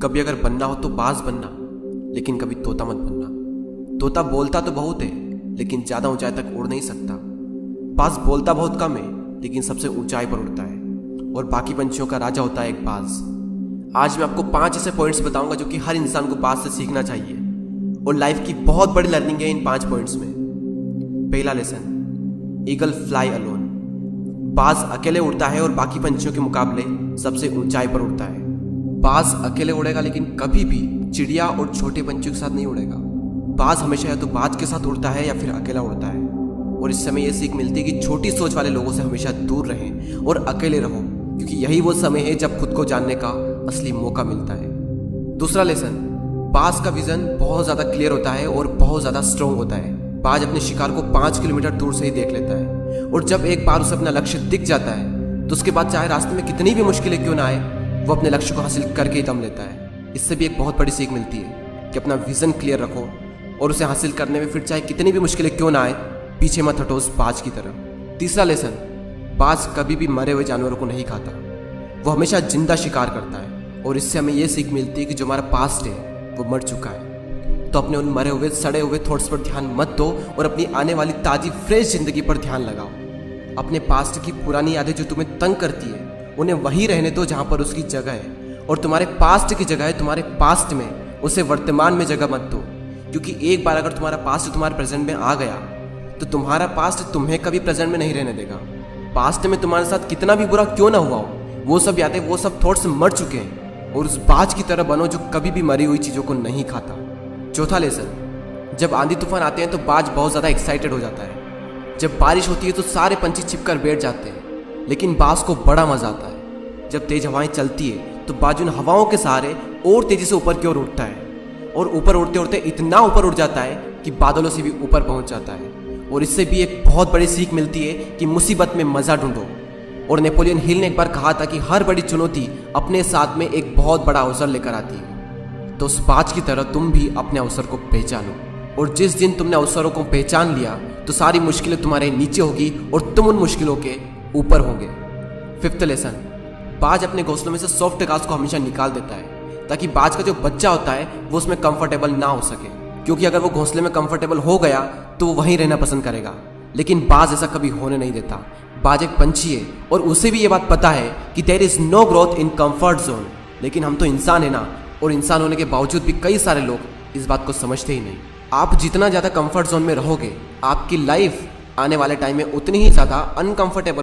कभी अगर बनना हो तो बाज बनना, लेकिन कभी तोता मत बनना। तोता बोलता तो बहुत है, लेकिन ज्यादा ऊंचाई तक उड़ नहीं सकता। बाज बोलता बहुत कम है, लेकिन सबसे ऊंचाई पर उड़ता है, और बाकी पंछियों का राजा होता है एक बाज। आज मैं आपको 5 ऐसे पॉइंट्स बताऊंगा जो कि हर इंसान को बाज से सीखना चाहिए, और लाइफ की बहुत बड़ी लर्निंग है इन 5 पॉइंट्स में। पहला लेसन, ईगल फ्लाई अलोन। बाज अकेले उड़ता है और बाकी पंछियों के मुकाबले सबसे ऊंचाई पर उड़ता है। बाज अकेले उड़ेगा, लेकिन कभी भी चिड़िया और छोटे पंछियों के साथ नहीं उड़ेगा। बाज हमेशा या तो बाज के साथ उड़ता है या फिर अकेला उड़ता है, और इससे हमें यह सीख मिलती है कि छोटी सोच वाले लोगों से हमेशा दूर रहें और अकेले रहो, क्योंकि यही वो समय है जब खुद को जानने का असली मौका मिलता है। दूसरा लेसन, बाज का विजन बहुत ज्यादा क्लियर होता है और बहुत ज्यादा स्ट्रॉन्ग होता है। बाज अपने शिकार को 5 किलोमीटर दूर से ही देख लेता है, और जब एक बार उसे अपना लक्ष्य दिख जाता है तो उसके बाद चाहे रास्ते में कितनी भी मुश्किलें क्यों ना आए, वो अपने लक्ष्य को हासिल करके ही दम लेता है। इससे भी एक बहुत बड़ी सीख मिलती है कि अपना विजन क्लियर रखो, और उसे हासिल करने में फिर चाहे कितनी भी मुश्किलें क्यों ना आए, पीछे मत हटो उस बाज की तरफ। तीसरा लेसन, बाज कभी भी मरे हुए जानवरों को नहीं खाता, वो हमेशा जिंदा शिकार करता है, और इससे हमें यह सीख मिलती है कि जो हमारा पास्ट है वो मर चुका है, तो अपने उन मरे हुए सड़े हुए थॉट्स पर ध्यान मत दो और अपनी आने वाली ताजी फ्रेश जिंदगी पर ध्यान लगाओ। अपने पास्ट की पुरानी यादें जो तुम्हें तंग करती है उन्हें वहीं रहने दो जहां पर उसकी जगह है, और तुम्हारे पास्ट की जगह है तुम्हारे पास्ट में, उसे वर्तमान में जगह मत दो। क्योंकि एक बार अगर तुम्हारा पास्ट तुम्हारे प्रेजेंट में आ गया तो तुम्हारा पास्ट तुम्हें कभी प्रेजेंट में नहीं रहने देगा। पास्ट में तुम्हारे साथ कितना भी बुरा क्यों ना हुआ हो, वो सब यादें, वो सब थॉट्स मर चुके हैं, और उस बाज की तरह बनो जो कभी भी मरी हुई चीजों को नहीं खाता। चौथा लेसन, जब आंधी तूफान आते हैं तो बाज बहुत ज्यादा एक्साइटेड हो जाता है। जब बारिश होती है तो सारे पंछी छिपकर बैठ जाते हैं, लेकिन बाज को बड़ा मजा आता है। जब तेज हवाएं चलती है तो बाज उन हवाओं के सहारे और तेजी से ऊपर की ओर उठता है, और ऊपर उड़ते उड़ते इतना ऊपर उड़ जाता है कि बादलों से भी ऊपर पहुंच जाता है। और इससे भी एक बहुत बड़ी सीख मिलती है कि मुसीबत में मजा ढूंढो। और नेपोलियन हिल ने एक बार कहा था कि हर बड़ी चुनौती अपने साथ में एक बहुत बड़ा अवसर लेकर आती है। तो उस बाज की तरह तुम भी अपने अवसर को पहचानो, और जिस दिन तुमने अवसरों को पहचान लिया तो सारी मुश्किलें तुम्हारे नीचे होगी और तुम उन मुश्किलों के ऊपर होगे। फिफ्थ लेसन, बाज अपने घोंसलों में से सॉफ्ट घास को हमेशा निकाल देता है, ताकि बाज का जो बच्चा होता है वो उसमें कंफर्टेबल ना हो सके, क्योंकि अगर वो घोंसले में कंफर्टेबल हो गया तो वो वहीं रहना पसंद करेगा। लेकिन बाज ऐसा कभी होने नहीं देता। बाज एक पंछी है, और उसे भी ये बात पता है कि there is no growth in comfort zone. लेकिन हम तो इंसान है ना, और इंसान होने के बावजूद भी कई सारे लोग इस बात को समझते ही नहीं। आप जितना ज़्यादा कंफर्ट जोन में रहोगे, आपकी लाइफ आने वाले टाइम में उतनी ही ज़्यादा अनकंफर्टेबल